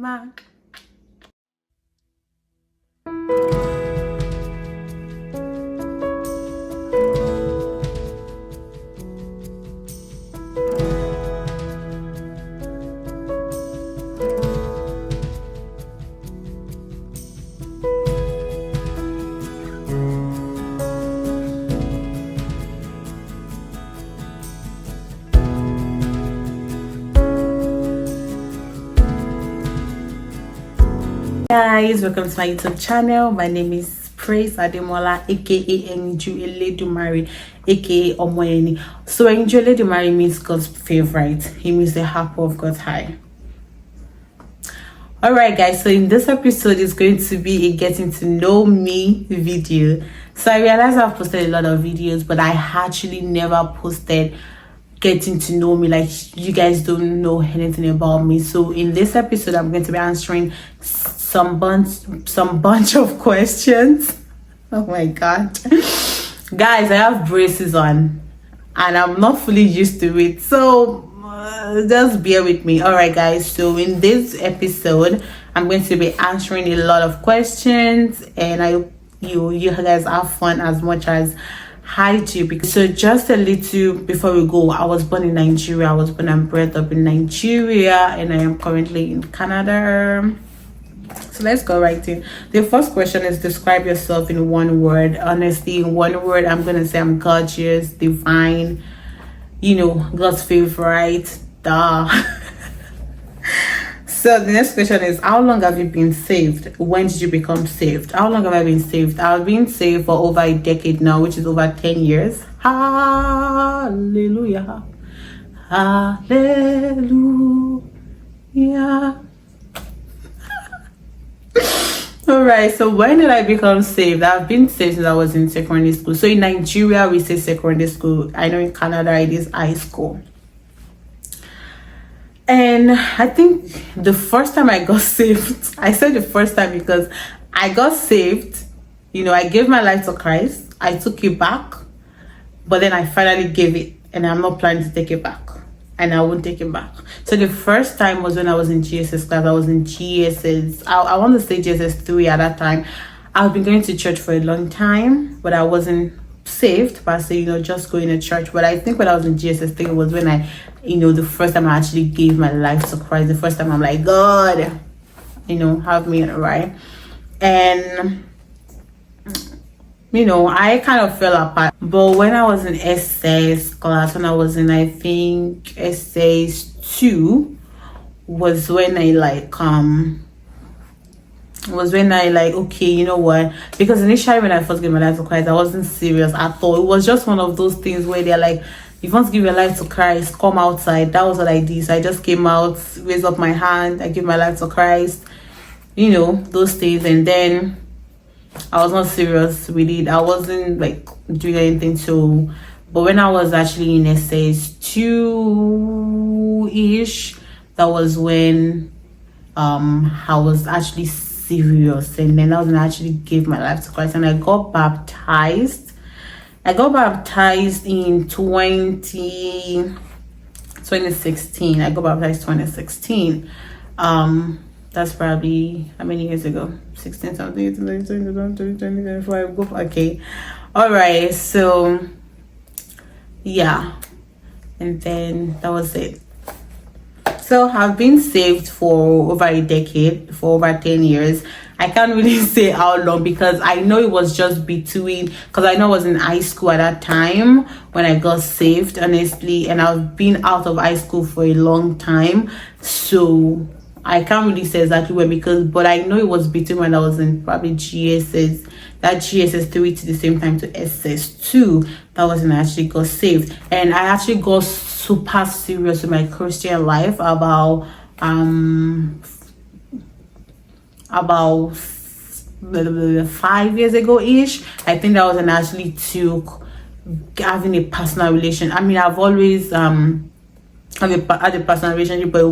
ma. Guys, welcome to my YouTube channel. My name is Praise Ademola, aka Enju Eledumare, aka Omoyeni. So Enju Eledumare means God's favorite. He means the apple of God's eye. Alright guys, so in this episode is going to be a getting to know me video. So I realized I've posted a lot of videos, but I actually never posted getting to know me. Like, you guys don't know anything about me. So in this episode I'm going to be answering some bunch of questions. Oh my god. Guys, I have braces on and I'm not fully used to it, so just bear with me. All right guys, so in this episode I'm going to be answering a lot of questions, and I hope you guys have fun as much as I do. So just a little before we go, I was born in Nigeria. I was born and bred up in Nigeria, and I am currently in Canada. So let's go right in. The first question is, describe yourself in one word. Honestly, in one word, I'm gonna say I'm gorgeous, divine, God's favorite. Duh. So the next question is, how long have you been saved? When did you become saved? How long have I been saved? I've been saved for over a decade now, which is over 10 years. Hallelujah. Hallelujah. All right, so when did I become saved? I've been saved since I was in secondary school. So in Nigeria we say secondary school. I know in Canada it is high school. And I think the first time I got saved, I said the first time because I got saved, I gave my life to Christ. I took it back, but then I finally gave it, and I'm not planning to take it back, and I won't take it back. So the first time was when I was in GSS class. I was in GSS, I want to say GSS 3 at that time. I've been going to church for a long time, but I wasn't saved per se, just going to church. But I think when I was in GSS 3 was when I, the first time I actually gave my life to Christ. The first time I'm like, God, have me right. And I kind of fell apart. But when I was in SS class, when I was in, I think, SS 2, was when I okay, you know what, because initially when I first gave my life to Christ, I wasn't serious at all. It was just one of those things where they're like, if you want to give your life to Christ, come outside. That was what I did. So I just came out, raised up my hand, I gave my life to Christ, those things. And then I was not serious with it. I wasn't doing anything. So, but when I was actually in SS 2-ish, that was when I was actually serious, and then I was gonna actually give my life to Christ, and I got baptized. I got baptized in 2016. I got baptized 2016. That's probably how many years ago? 16 something, 2024. Okay. All right. So yeah, and then that was it. So I've been saved for over a decade, for over 10 years. I can't really say how long, because I know it was just between, because I know I was in high school at that time when I got saved, honestly, and I've been out of high school for a long time. So I can't really say exactly when, but I know it was between when I was in probably GSS 3 to the same time to SS 2. That was when I actually got saved. And I actually got super serious with my Christian life about 5 years ago ish. I think that was when I actually took having a personal relation. I mean, I've always had a personal relationship, but it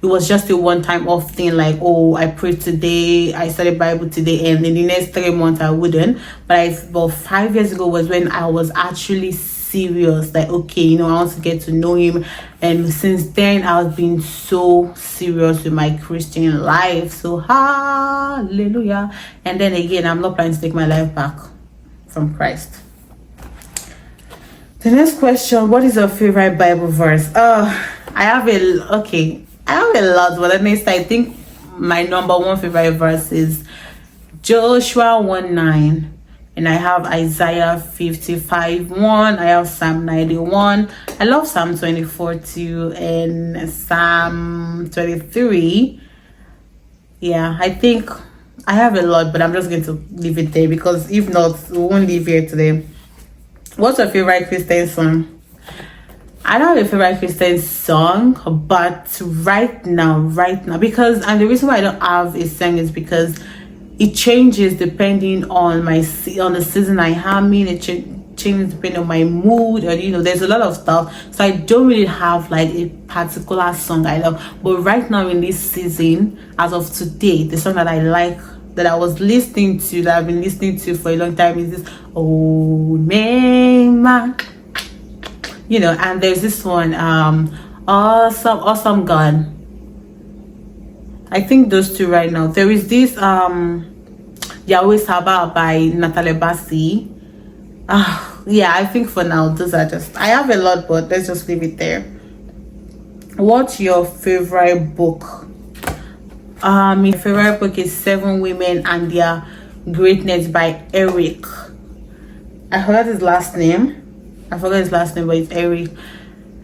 was just a one-time off thing, like, oh, I prayed today, I studied Bible today, and in the next 3 months I wouldn't. But 5 years ago was when I was actually serious, like, okay, you know, I want to get to know him. And since then, I've been so serious with my Christian life. So hallelujah. And then again, I'm not planning to take my life back from Christ. The next question: what is your favorite Bible verse? I have a lot, but I think my number one favorite verse is Joshua 1:9, and I have Isaiah 55:1. I have Psalm 91. I love Psalm 24 too, and Psalm 23. Yeah, I think I have a lot, but I'm just going to leave it there, because if not, we won't leave here today. What's your favorite Christian song? I don't have a favorite Christian song, but right now, because, and the reason why I don't have a song is because it changes depending on the season I am in. It changes depending on my mood, or you know, there's a lot of stuff. So I don't really have like a particular song I love. But right now in this season, as of today, the song that I like, that I was listening to, that I've been listening to for a long time, is this Old Man. You know, and there's this one, awesome God. I think those two right now. There is this Yahweh Saba by Natalie Bassi. Yeah, I think for now those are just, I have a lot, but let's just leave it there. What's your favorite book? My favorite book is 7 Women and Their Greatness by Eric. I forgot his last name, but it's Eric.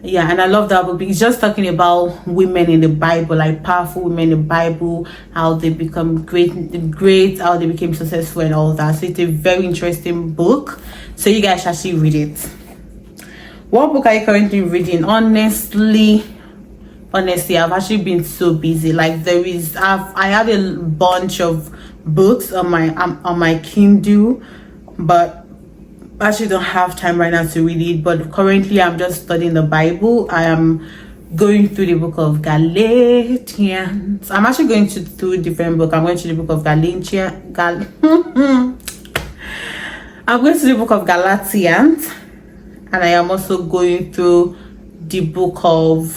Yeah, and I love that book. It's just talking about women in the Bible, like powerful women in the Bible, how they become great, how they became successful and all that. So it's a very interesting book. So you guys should actually read it. What book are you currently reading? Honestly, I've actually been so busy. Like I have a bunch of books on my Kindle, but I actually don't have time right now to read it. But currently I'm just studying the Bible. I am going through the book of Galatians. I'm actually going to 2 different books. I'm going to the book of I'm going to the book of Galatians, and I am also going through the book of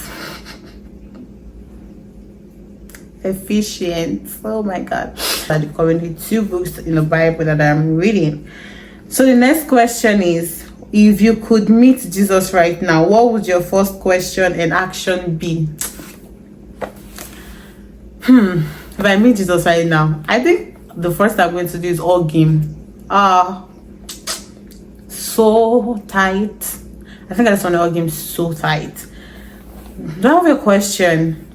Ephesians. Oh my God. There are currently 2 books in the Bible that I'm reading. So the next question is, if you could meet Jesus right now, what would your first question and action be? If I meet Jesus right now, I think the first I'm going to do is all game. So tight. I think I just want to all game so tight. Do I have a question?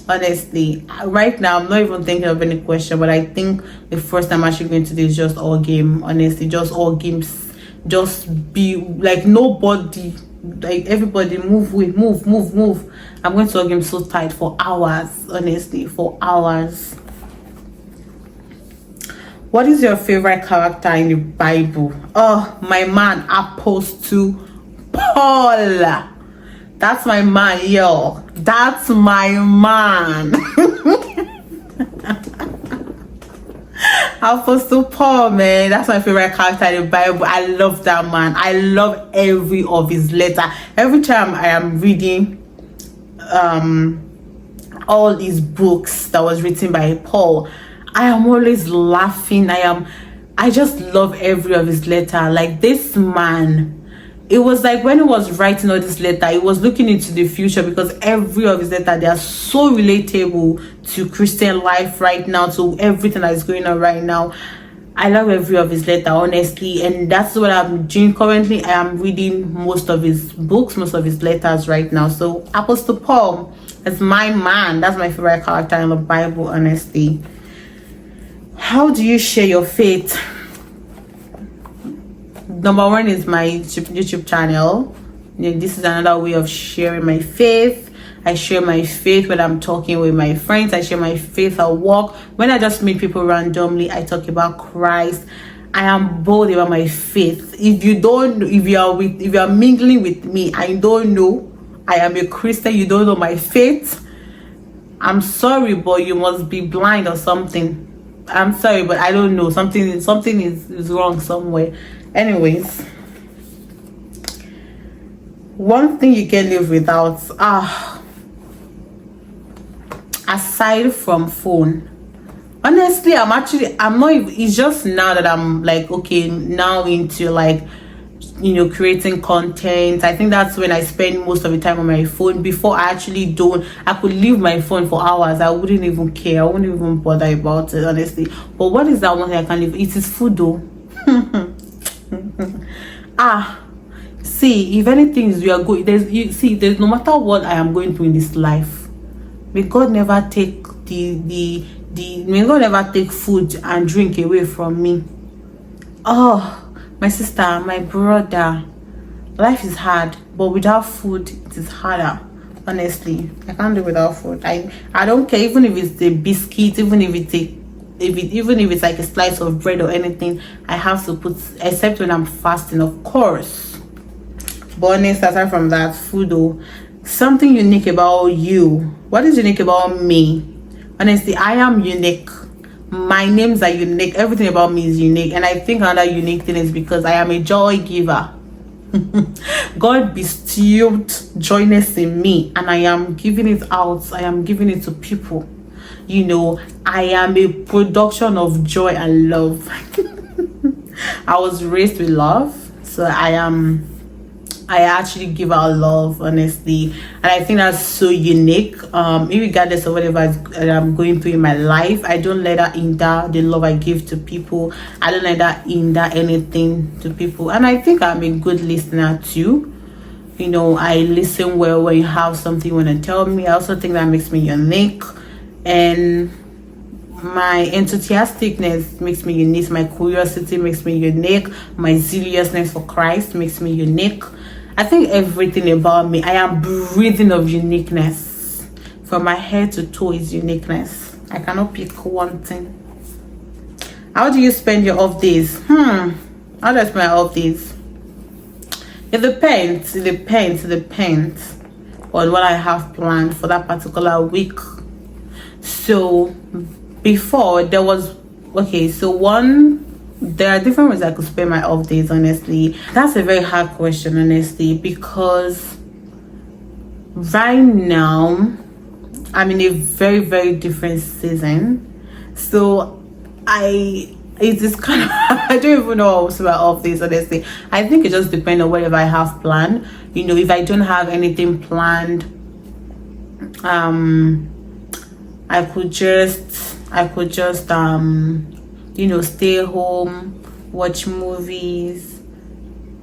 Honestly, right now I'm not even thinking of any question, but I think the first I'm actually going to do is just all game. Honestly, just all games. Just be like nobody, like everybody move. I'm going to all game so tight for hours. Honestly, for hours. What is your favorite character in the Bible? Oh, my man, Apostle Paul. That's my man, yo. That's my man. Apostle Paul, man. That's my favorite character in the Bible. I love that man. I love every of his letter. Every time I am reading all these books that was written by Paul, I am always laughing. I just love every of his letter. Like this man, it was like when he was writing all this letter, he was looking into the future, because every of his letter, they are so relatable to Christian life right now, to everything that is going on right now. I love every of his letter, honestly, and that's what I'm doing currently. I am reading most of his books, most of his letters right now. So Apostle Paul is my man. That's my favorite character in the Bible, honestly. How do you share your faith? Number 1 is my YouTube channel. This is another way of sharing my faith. I share my faith when I'm talking with my friends. I share my faith at work. When I just meet people randomly, I talk about Christ. I am bold about my faith. If you are mingling with me, I don't know I am a Christian, you don't know my faith, I'm sorry, but you must be blind or something. I'm sorry, but I don't know. Something is wrong somewhere. Anyways, one thing you can live without, aside from phone. Honestly, I'm not even, it's just now that I'm like, okay, now into like, you know, creating content. I think that's when I spend most of the time on my phone. Before, I actually don't, I could leave my phone for hours, I wouldn't even care, I wouldn't even bother about it, honestly. But what is that one thing I can't live? It is food though. See, if anything is, we are going, there's no matter what I am going through in this life, may God never take may God never take food and drink away from me. Oh, my sister, my brother, life is hard, but without food it is harder. Honestly, I can't do without food. I don't care, even if it's a biscuit, even if it's like a slice of bread or anything, I have to put, except when I'm fasting, of course. But honestly, aside from that, food though, something unique about you. What is unique about me? Honestly, I am unique. My names are unique. Everything about me is unique. And I think another unique thing is because I am a joy giver. God bestowed joyness in me, and I am giving it out. I am giving it to people. You know, I am a production of joy and love. I was raised with love, so I actually give out love, honestly, and I think that's so unique. Regardless of whatever I'm going through in my life, I don't let that hinder the love I give to people. I don't let that hinder anything to people, and I think I'm a good listener too. You know, I listen well when you have something you want to tell me. I also think that makes me unique, and my enthusiasticness makes me unique. My curiosity makes me unique. My zealousness for Christ makes me unique. I think everything about me, I am breathing of uniqueness. From my head to toe is uniqueness. I cannot pick one thing. How do you spend your off days? How do I spend my off days? It depends on what I have planned for that particular week. So before, there was, there are different ways I could spend my off days, honestly. That's a very hard question, honestly, because right now I'm in a very, very different season. So it is kind of I don't even know what's my off days, honestly. I think it just depends on whatever I have planned. You know, if I don't have anything planned, I could just you know, stay home, watch movies,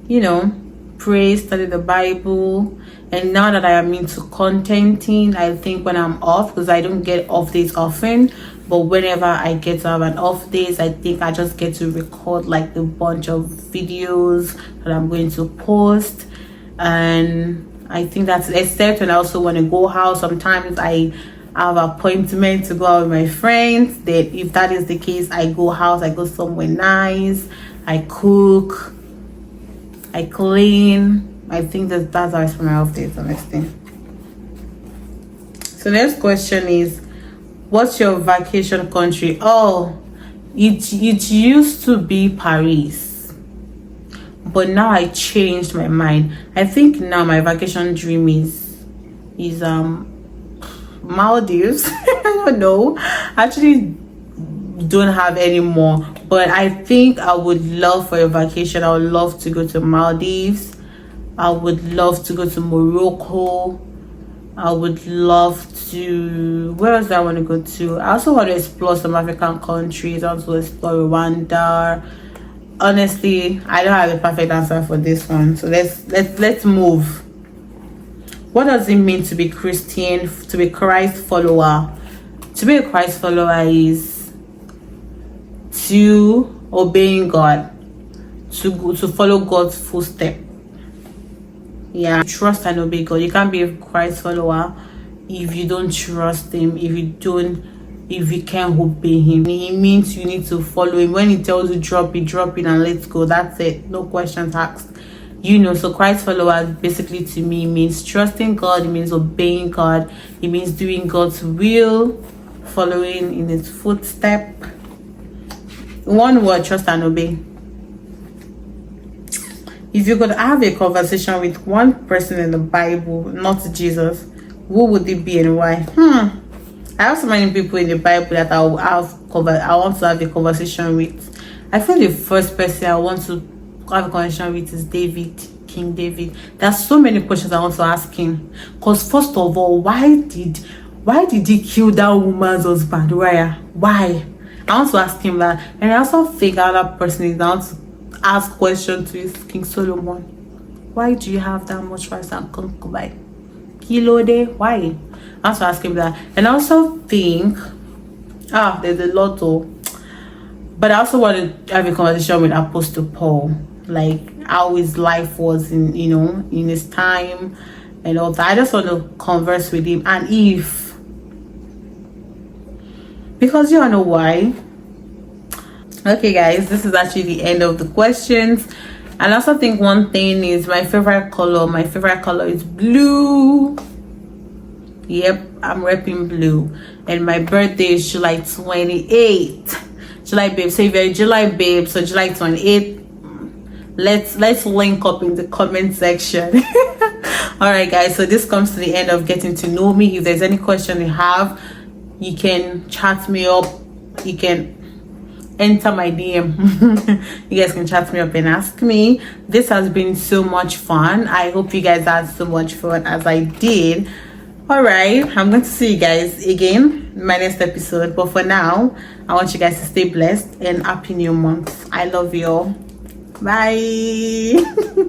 you know, pray, study the Bible. And now that I am into contenting, I think when I'm off, because I don't get off days often, but whenever I get to have an off days, I think I just get to record like a bunch of videos that I'm going to post. And I think that's, except when I also want to go out. Sometimes I have appointment to go out with my friends. That if that is the case, I go out, I go somewhere nice, I cook, I clean. I think that's how I spend my off days, honestly. So next question is, what's your vacation country? Oh, it used to be Paris, but now I changed my mind. I think now my vacation dream is Maldives. I don't know, actually don't have any more, but I think I would love for a vacation. I would love to go to Maldives. I would love to go to Morocco. I would love to, where else do I want to go to? I also want to explore some African countries. I want to explore Rwanda. Honestly, I don't have a perfect answer for this one, so let's move. What does it mean to be Christian, to be Christ follower? To be a Christ follower is to obeying God, to follow God's footsteps. Yeah, trust and obey God. You can't be a Christ follower if you don't trust him, if you can't obey him. It means you need to follow him. When he tells you drop it and let's go, that's it, no questions asked. You know, so Christ follower basically to me means trusting God, it means obeying God, it means doing God's will, following in his footstep. One word, trust and obey. if you could have a conversation with one person in the Bible, not Jesus, who would it be and why? I have so many people in the Bible that I want to have a conversation with. I feel the first person I want to have a conversation with is David, King David. There's so many questions I want to ask him. Because first of all, why did he kill that woman's husband? Why? I want to ask him that. And I also think another person is down to ask questions to his King Solomon. Why do you have that much rice and concubine? Kilo day? Why? I want to ask him that. And I also think there's a lot of, but I also want to have a conversation with Apostle Paul, like how his life was in his time and all that. I just want to converse with him, and because you know why. Okay guys, this is actually the end of the questions. And I also think one thing is my favorite color is blue. Yep, I'm repping blue, and my birthday is July 28th. July babe, so if you're a July babe, so July 28th, let's link up in the comment section. All right guys, so this comes to the end of getting to know me. If there's any question you have, you can chat me up, you can enter my DM. You guys can chat me up and ask me. This has been so much fun. I hope you guys had so much fun as I did. All right, I'm going to see you guys again in my next episode, but for now I want you guys to stay blessed and happy new month. I love you all. Bye.